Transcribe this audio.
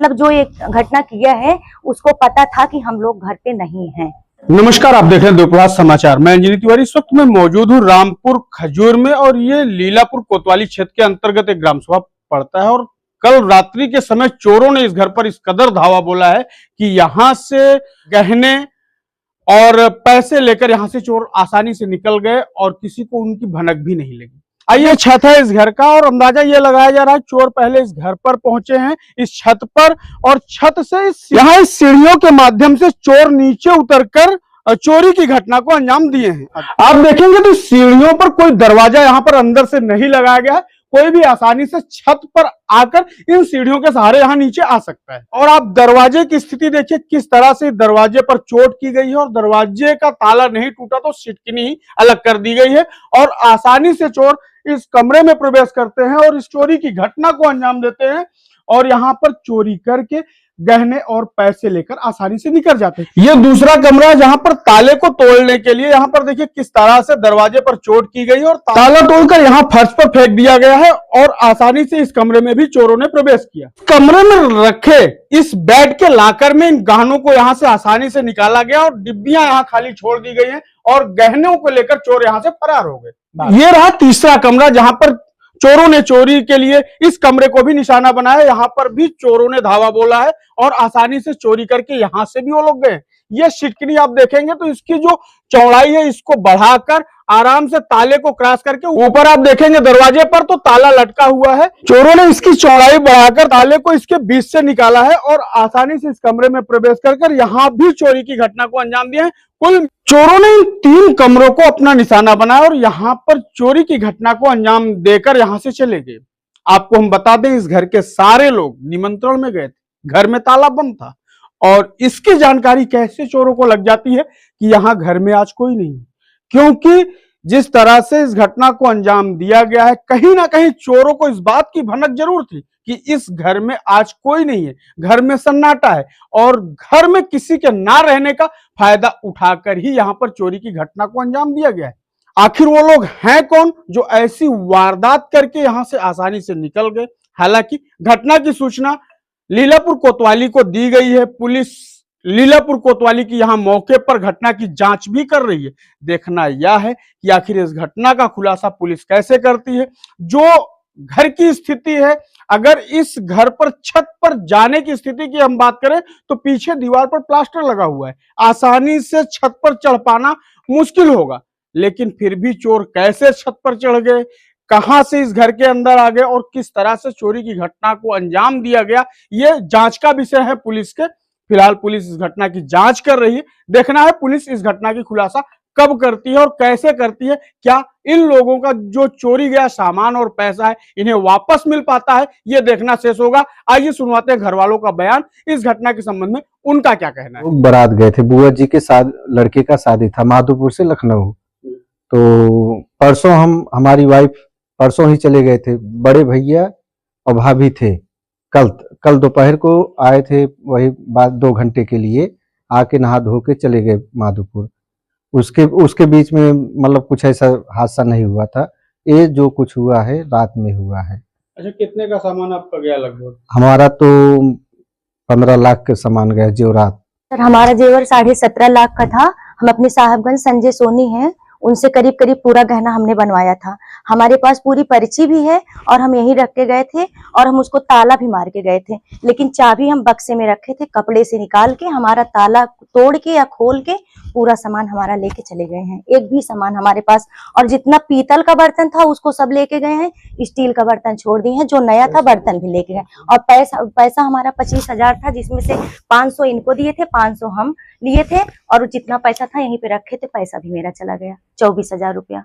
मतलब जो ये घटना किया है उसको पता था कि हम लोग घर पे नहीं हैं। नमस्कार, आप देख रहे हैं दोपहर समाचार। मैं अंजनी तिवारी इस वक्त मैं मौजूद हूँ रामपुर खजूर में और ये लीलापुर कोतवाली क्षेत्र के अंतर्गत एक ग्राम सभा पड़ता है। और कल रात्रि के समय चोरों ने इस घर पर इस कदर धावा बोला है कि यहाँ से गहने और पैसे लेकर यहाँ से चोर आसानी से निकल गए और किसी को उनकी भनक भी नहीं लगी। आइए, छत है इस घर का और अंदाजा ये लगाया जा रहा है चोर पहले इस घर पर पहुंचे हैं, इस छत पर, और छत से यहाँ इस सीढ़ियों के माध्यम से चोर नीचे उतरकर चोरी की घटना को अंजाम दिए हैं। आप देखेंगे तो सीढ़ियों पर कोई दरवाजा यहाँ पर अंदर से नहीं लगाया गया है, कोई भी आसानी से छत पर आकर इन सीढ़ियों के सहारे यहाँ नीचे आ सकता है। और आप दरवाजे की स्थिति देखिए, किस तरह से दरवाजे पर चोट की गई है और दरवाजे का ताला नहीं टूटा तो सिटकिनी ही अलग कर दी गई है और आसानी से चोर इस कमरे में प्रवेश करते हैं और इस चोरी की घटना को अंजाम देते हैं और यहाँ पर चोरी करके गहने और पैसे लेकर आसानी से निकल जाते हैं। ये दूसरा कमरा है जहां पर ताले को तोड़ने के लिए यहाँ पर देखिए किस तरह से दरवाजे पर चोट की गई और ताला तोड़कर यहाँ फर्श पर फेंक दिया गया है और आसानी से इस कमरे में भी चोरों ने प्रवेश किया। कमरे में रखे इस बेड के लाकर में इन गहनों को यहाँ से आसानी से निकाला गया और डिब्बियां यहाँ खाली छोड़ दी गई है और गहनों को लेकर चोर यहाँ से फरार हो गए। ये रहा तीसरा कमरा जहां पर चोरों ने चोरी के लिए इस कमरे को भी निशाना बनाया। यहाँ पर भी चोरों ने धावा बोला है और आसानी से चोरी करके यहां से भी वो लोग गए। ये सिटकिनी आप देखेंगे तो इसकी जो चौड़ाई है इसको बढ़ाकर आराम से ताले को क्रॉस करके ऊपर आप देखेंगे दरवाजे पर तो ताला लटका हुआ है। चोरों ने इसकी चौड़ाई बढ़ाकर ताले को इसके बीच से निकाला है और आसानी से इस कमरे में प्रवेश कर यहाँ भी चोरी की घटना को अंजाम दिया है। कुल चोरों ने इन 3 कमरों को अपना निशाना बनाया और यहाँ पर चोरी की घटना को अंजाम देकर यहाँ से चले गए। आपको हम बता दें, इस घर के सारे लोग निमंत्रण में गए थे, घर में ताला बंद था और इसकी जानकारी कैसे चोरों को लग जाती है कि यहाँ घर में आज कोई नहीं है, क्योंकि जिस तरह से इस घटना को अंजाम दिया गया है कहीं ना कहीं चोरों को इस बात की भनक जरूर थी कि इस घर में आज कोई नहीं है, घर में सन्नाटा है और घर में किसी के ना रहने का फायदा उठाकर ही यहाँ पर चोरी की घटना को अंजाम दिया गया है। आखिर वो लोग हैं कौन जो ऐसी वारदात करके यहाँ से आसानी से निकल गए? हालांकि घटना की सूचना लीलापुर कोतवाली को दी गई है। पुलिस लीलापुर कोतवाली की यहाँ मौके पर घटना की जांच भी कर रही है। देखना यह है कि आखिर इस घटना का खुलासा पुलिस कैसे करती है। जो घर की स्थिति है, अगर इस घर पर छत पर जाने की स्थिति की हम बात करें तो पीछे दीवार पर प्लास्टर लगा हुआ है, आसानी से छत पर चढ़ पाना मुश्किल होगा, लेकिन फिर भी चोर कैसे छत पर चढ़ गए, कहां से इस घर के अंदर आ गए और किस तरह से चोरी की घटना को अंजाम दिया गया, ये जांच का विषय है पुलिस के। फिलहाल पुलिस इस घटना की जांच कर रही है। देखना है पुलिस इस घटना की खुलासा कब करती है और कैसे करती है। क्या इन लोगों का जो चोरी गया सामान और पैसा है इन्हें वापस मिल पाता है, ये देखना शेष होगा। आइए सुनवाते हैं घर वालों का बयान, इस घटना के संबंध में उनका क्या कहना है। लोग बारात गए थे, बुआ जी के साथ लड़के का शादी था माधोपुर से लखनऊ। तो परसों हमारी वाइफ परसों ही चले गए थे। बड़े भैया और भाभी थे, कल दोपहर को आए थे, वही बात 2 घंटे के लिए आके नहा धो के चले गए माधोपुर। उसके बीच में मतलब कुछ ऐसा हादसा नहीं हुआ था। ये जो कुछ हुआ है रात में हुआ है। अच्छा, कितने का सामान आपका गया लगभग? हमारा तो 15 लाख का सामान गया, जेवरात। सर हमारा जेवर 17.5 लाख का था। हम अपने साहबगंज संजय सोनी हैं, उनसे करीब करीब पूरा गहना हमने बनवाया था। हमारे पास पूरी पर्ची भी है और हम यहीं रख के गए थे और हम उसको ताला भी मार के गए थे, लेकिन चाबी हम बक्से में रखे थे, कपड़े से निकाल के हमारा ताला तोड़ के या खोल के पूरा सामान हमारा लेके चले गए हैं। एक भी सामान हमारे पास, और जितना पीतल का बर्तन था उसको सब लेके गए हैं, स्टील का बर्तन छोड़ दिए हैं, जो नया था बर्तन भी लेके गए। और पैसा हमारा 25,000 था, जिसमें से 500 इनको दिए थे, 500 हम लिए थे और जितना पैसा था यहीं पे रखे थे। पैसा भी मेरा चला गया, 24,000 रुपया।